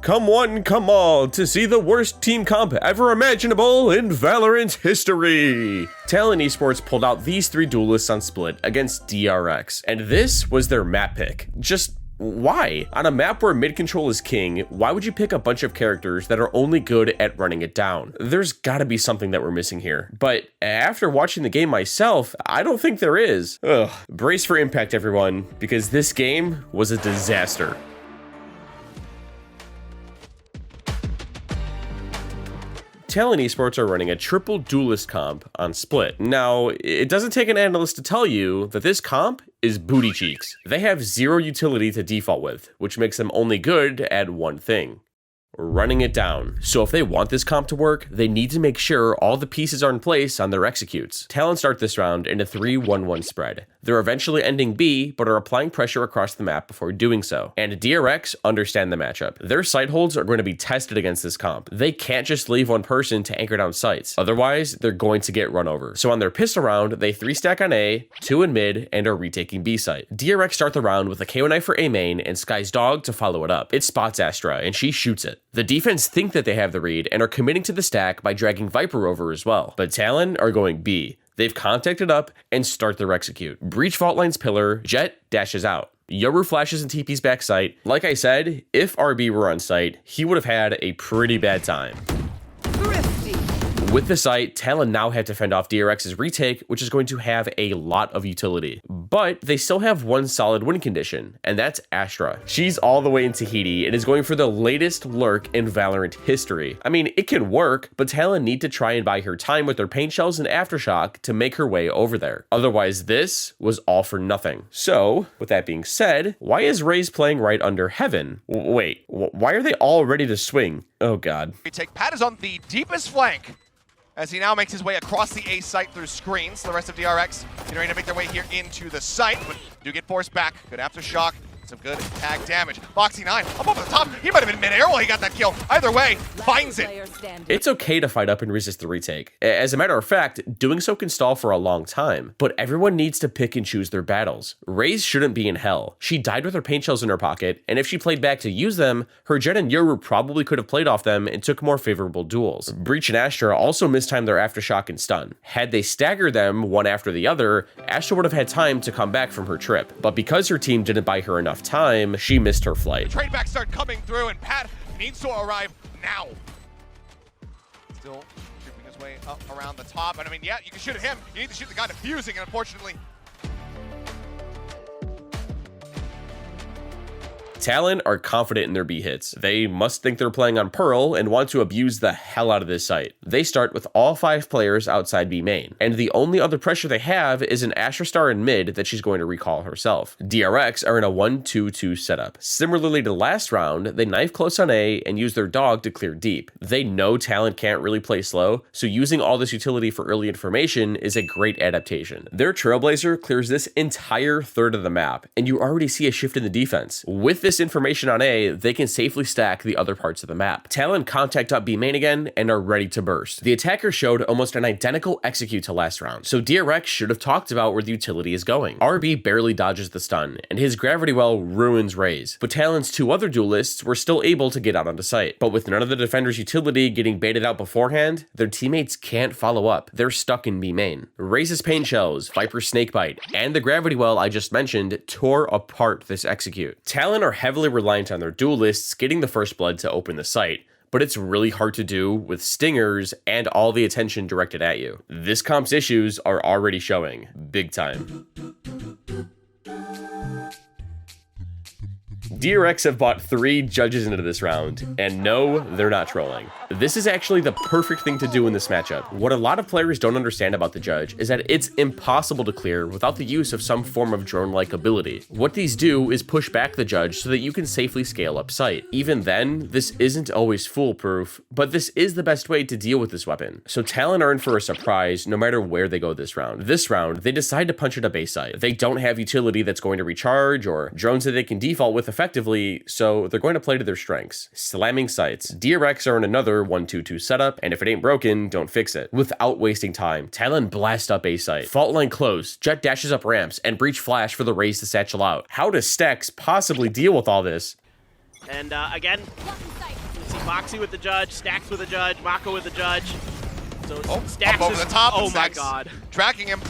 Come one, come all, to see the worst team comp ever imaginable in Valorant history. Talon Esports pulled out these 3 duelists on Split against DRX, and this was their map pick. Just why? On a map where mid-control is king, why would you pick a bunch of characters that are only good at running it down? There's gotta be something that we're missing here. But after watching the game myself, I don't think there is. Ugh. Brace for impact, everyone, because this game was a disaster. Talon Esports are running a triple duelist comp on Split. Now, it doesn't take an analyst to tell you that this comp is booty cheeks. They have 0 utility to default with, which makes them only good at one thing: running it down. So if they want this comp to work, they need to make sure all the pieces are in place on their executes. Talon start this round in a 3-1-1 spread. They're eventually ending B, but are applying pressure across the map before doing so. And DRX understand the matchup. Their site holds are going to be tested against this comp. They can't just leave one person to anchor down sites. Otherwise, they're going to get run over. So on their pistol round, they 3-stack on A, 2 in mid, and are retaking B site. DRX start the round with a KO knife for A main and Sky's dog to follow it up. It spots Astra, and she shoots it. The defense think that they have the read and are committing to the stack by dragging Viper over as well. But Talon are going B. They've contacted up and start their execute. Breach fault line's pillar, Jet dashes out. Yoru flashes and TP's back site. Like I said, if RB were on site, he would have had a pretty bad time. With the site, Talon now have to fend off DRX's retake, which is going to have a lot of utility. But they still have one solid win condition, and that's Astra. She's all the way in Tahiti and is going for the latest lurk in Valorant history. I mean, it can work, but Talon need to try and buy her time with their paint shells and aftershock to make her way over there. Otherwise, this was all for nothing. So, with that being said, why is Raze playing right under Heaven? Wait, why are they all ready to swing? Oh god. Pat is on the deepest flank as he now makes his way across the A site through screens. The rest of DRX getting ready to make their way here into the site, but do get forced back. Good aftershock, some good tag damage. Foxy9 up over the top. He might have been mid-air while he got that kill. Either way, finds it. It's okay to fight up and resist the retake. As a matter of fact, doing so can stall for a long time, but everyone needs to pick and choose their battles. Raze shouldn't be in hell. She died with her paint shells in her pocket, and if she played back to use them, her Jet and Yoru probably could have played off them and took more favorable duels. Breach and Astra also mistimed their aftershock and stun. Had they staggered them one after the other, Astra would have had time to come back from her trip, but because her team didn't buy her enough time, she missed her flight. Trade backs start coming through, and Pat needs to arrive now. Still creeping his way up around the top, and I mean, yeah, you can shoot at him. You need to shoot the guy defusing, and unfortunately, Talon are confident in their B hits. They must think they're playing on Pearl and want to abuse the hell out of this site. They start with all 5 players outside B main, and the only other pressure they have is an Astra star in mid that she's going to recall herself. DRX are in a 1-2-2 setup. Similarly to last round, they knife close on A and use their dog to clear deep. They know Talon can't really play slow, so using all this utility for early information is a great adaptation. Their Trailblazer clears this entire third of the map, and you already see a shift in the defense. With this information on A, they can safely stack the other parts of the map. Talon contact up B main again and are ready to burst. The attacker showed almost an identical execute to last round, so DRX should have talked about where the utility is going. RB barely dodges the stun, and his gravity well ruins Raze, but Talon's 2 other duelists were still able to get out onto site. But with none of the defender's utility getting baited out beforehand, their teammates can't follow up. They're stuck in B main. Raze's paint shells, Viper's snakebite, and the gravity well I just mentioned tore apart this execute. Talon are heavily reliant on their duelists getting the first blood to open the site, but it's really hard to do with stingers and all the attention directed at you. This comp's issues are already showing, big time. DRX have bought 3 judges into this round, and no, they're not trolling. This is actually the perfect thing to do in this matchup. What a lot of players don't understand about the judge is that it's impossible to clear without the use of some form of drone-like ability. What these do is push back the judge so that you can safely scale up sight. Even then, this isn't always foolproof, but this is the best way to deal with this weapon. So Talon are in for a surprise no matter where they go this round. This round, they decide to punch at a base site. They don't have utility that's going to recharge or drones that they can default with effectively, so they're going to play to their strengths. Slamming sites. DRX are in another 1-2-2 setup, and if it ain't broken, don't fix it. Without wasting time, Talon blast up A site. Fault line close, Jet dashes up ramps, and Breach flash for the Raze to satchel out. How does Stacks possibly deal with all this? And again, you see Foxy with the judge, Stacks with the judge, Mako with the judge. So Stacks up over the top. Oh my Stacks god. Tracking him.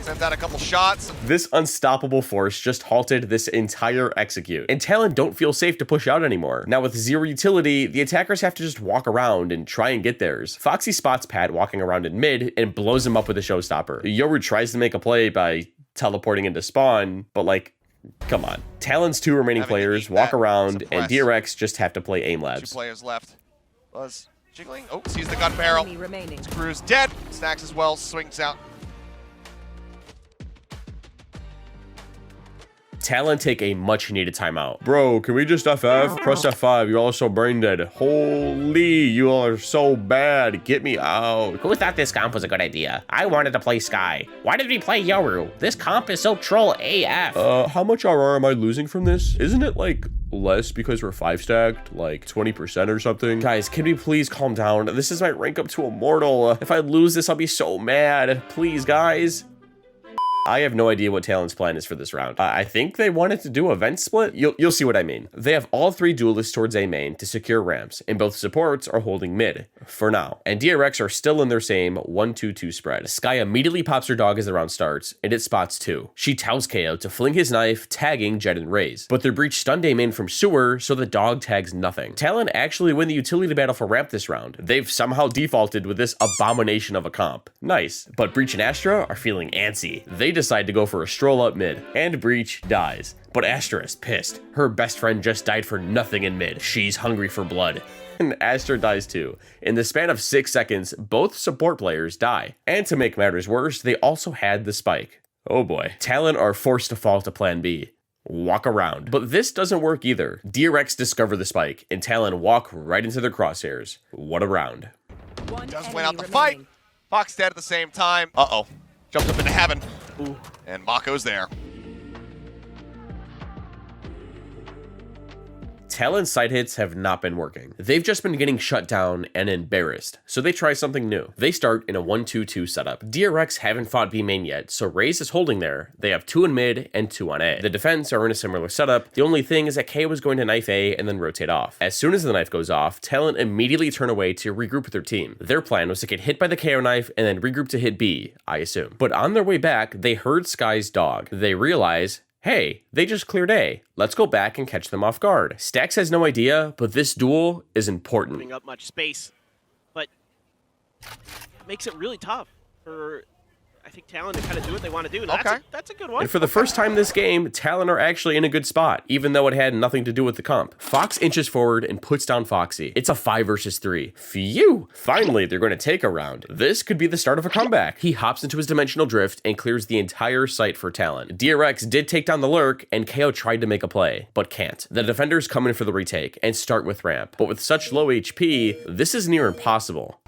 Sends out a couple shots. This unstoppable force just halted this entire execute, and Talon don't feel safe to push out anymore. Now with zero utility, the attackers have to just walk around and try and get theirs. Foxy spots Pat walking around in mid and blows him up with a showstopper. Yoru tries to make a play by teleporting into spawn, but like, come on. Talon's two remaining players walk around, and DRX just have to play aim labs. 2 players left. Buzz jiggling. Oh, sees the gun barrel. Screw's dead. Stacks as well. Swings out. Talon take a much needed timeout. Bro, can we just FF? Press F5, you're all so brain dead. Holy, you all are so bad. Get me out. Who thought this comp was a good idea? I wanted to play Sky. Why did we play Yoru? This comp is so troll AF. How much RR am I losing from this? Isn't it like less because we're 5-stacked, like 20% or something? Guys, can we please calm down? This is my rank up to Immortal. If I lose this, I'll be so mad. Please, guys. I have no idea what Talon's plan is for this round. I think they wanted to do a vent split. You'll see what I mean. They have all 3 duelists towards A main to secure ramps, and both supports are holding mid, for now. And DRX are still in their same 1-2-2 spread. Sky immediately pops her dog as the round starts, and it spots 2. She tells KO to fling his knife, tagging Jet and Raze. But their breach stunned A main from sewer, so the dog tags nothing. Talon actually win the utility battle for ramp this round. They've somehow defaulted with this abomination of a comp. Nice. But Breach and Astra are feeling antsy. They decide to go for a stroll up mid, and Breach dies. But Astra is pissed. Her best friend just died for nothing in mid. She's hungry for blood. And Astra dies too. In the span of 6 seconds, both support players die. And to make matters worse, they also had the spike. Oh boy. Talon are forced to fall to plan B. Walk around. But this doesn't work either. DRX discover the spike, and Talon walk right into their crosshairs. What a round. Just went out the fight. Fox dead at the same time. Uh-oh. Jumps up into heaven. Ooh. And Mako's there. Talon's side hits have not been working. They've just been getting shut down and embarrassed, so they try something new. They start in a 1-2-2 setup. DRX haven't fought B main yet, so Raze is holding there. They have 2 in mid and 2 on A. The defense are in a similar setup. The only thing is that KO is going to knife A and then rotate off. As soon as the knife goes off, Talon immediately turn away to regroup with their team. Their plan was to get hit by the KO knife and then regroup to hit B, I assume. But on their way back, they heard Sky's dog. They realize, hey, they just cleared A. Let's go back and catch them off guard. Stacks has no idea, but this duel is important. Putting up much space, but makes it really tough for, I think, Talon to kind of do what they want to do. And that's a good one. And for the first time this game, Talon are actually in a good spot, even though it had nothing to do with the comp. Fox inches forward and puts down Foxy. It's a 5 versus 3. Phew! Finally, they're going to take a round. This could be the start of a comeback. He hops into his dimensional drift and clears the entire site for Talon. DRX did take down the lurk, and KO tried to make a play, but can't. The defenders come in for the retake and start with ramp. But with such low HP, this is near impossible.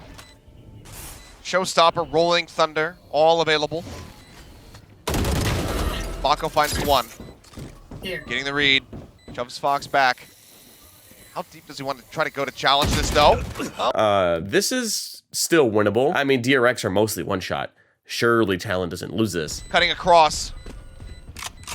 Showstopper, Rolling Thunder, all available. Mako finds 1. Getting the read. Shoves Fox back. How deep does he want to try to go to challenge this, though? This is still winnable. I mean, DRX are mostly one-shot. Surely Talon doesn't lose this. Cutting across.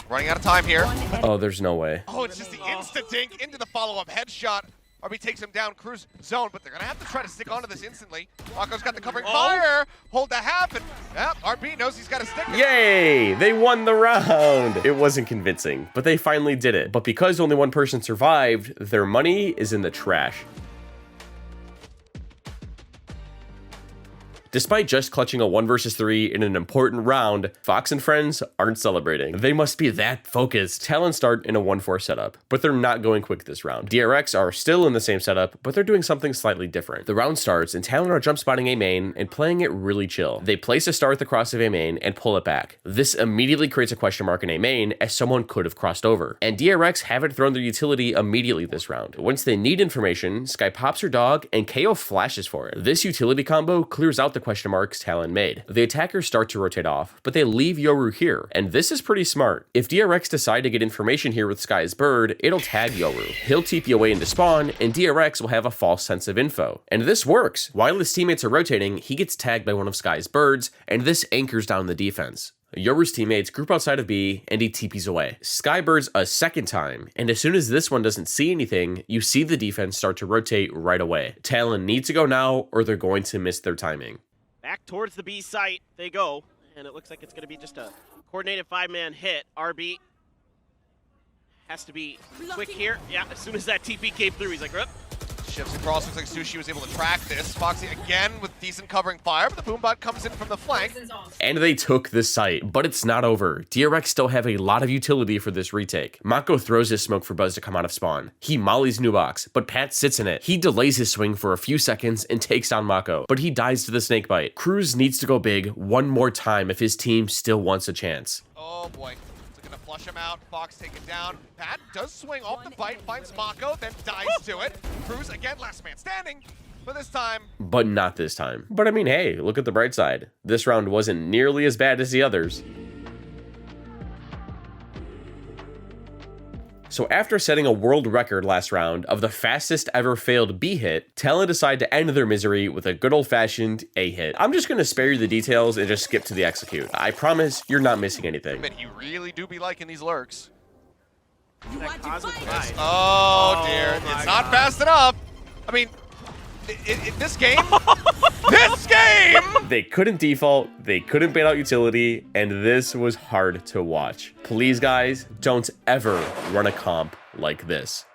Running out of time here. Oh, there's no way. Oh, it's just the insta-dink into the follow-up headshot. RB takes him down, cruise zone, but they're going to have to try to stick onto this instantly. Mako's got the covering fire, hold the half, and RB knows he's got to stick it. Yay! They won the round! It wasn't convincing, but they finally did it. But because only one person survived, their money is in the trash. Despite just clutching a 1 versus 3 in an important round, Fox and friends aren't celebrating. They must be that focused. Talon start in a 1-4 setup, but they're not going quick this round. DRX are still in the same setup, but they're doing something slightly different. The round starts, and Talon are jump spotting A main and playing it really chill. They place a star at the cross of A main and pull it back. This immediately creates a question mark in A main, as someone could have crossed over. And DRX haven't thrown their utility immediately this round. Once they need information, Sky pops her dog, and KO flashes for it. This utility combo clears out the question marks Talon made. The attackers start to rotate off, but they leave Yoru here, and this is pretty smart. If DRX decide to get information here with Sky's bird, it'll tag Yoru. He'll TP away into spawn, and DRX will have a false sense of info. And this works. While his teammates are rotating, he gets tagged by one of Sky's birds, and this anchors down the defense. Yoru's teammates group outside of B, and he TPs away. Skybirds a second time, and as soon as this one doesn't see anything, you see the defense start to rotate right away. Talon needs to go now, or they're going to miss their timing. Back towards the B site they go, and it looks like it's going to be just a coordinated 5-man hit. RB has to be quick here. Yeah, as soon as that TP came through, he's like, "Rup." Shifts across, looks like Sushi was able to track this. Foxy again with decent covering fire, but the Boombot comes in from the flank. And they took this site, but it's not over. DRX still have a lot of utility for this retake. Mako throws his smoke for Buzz to come out of spawn. He mollies Nubox, but Pat sits in it. He delays his swing for a few seconds and takes down Mako, but he dies to the snakebite. Cruz needs to go big one more time if his team still wants a chance. Oh boy. Gonna flush him out. Fox taken down. Pat does swing off the bite, finds Mako, then dies to it. Cruz again, last man standing. But this time. But not this time. But I mean, hey, look at the bright side. This round wasn't nearly as bad as the others. So after setting a world record last round of the fastest ever failed B hit, Talon decided to end their misery with a good old-fashioned A hit. I'm just gonna spare you the details and just skip to the execute. I promise you're not missing anything. But you really do be liking these lurks. Yes. Oh dear, it's not fast enough. I mean, this game, this game! They couldn't default, they couldn't bait out utility, and this was hard to watch. Please guys, don't ever run a comp like this.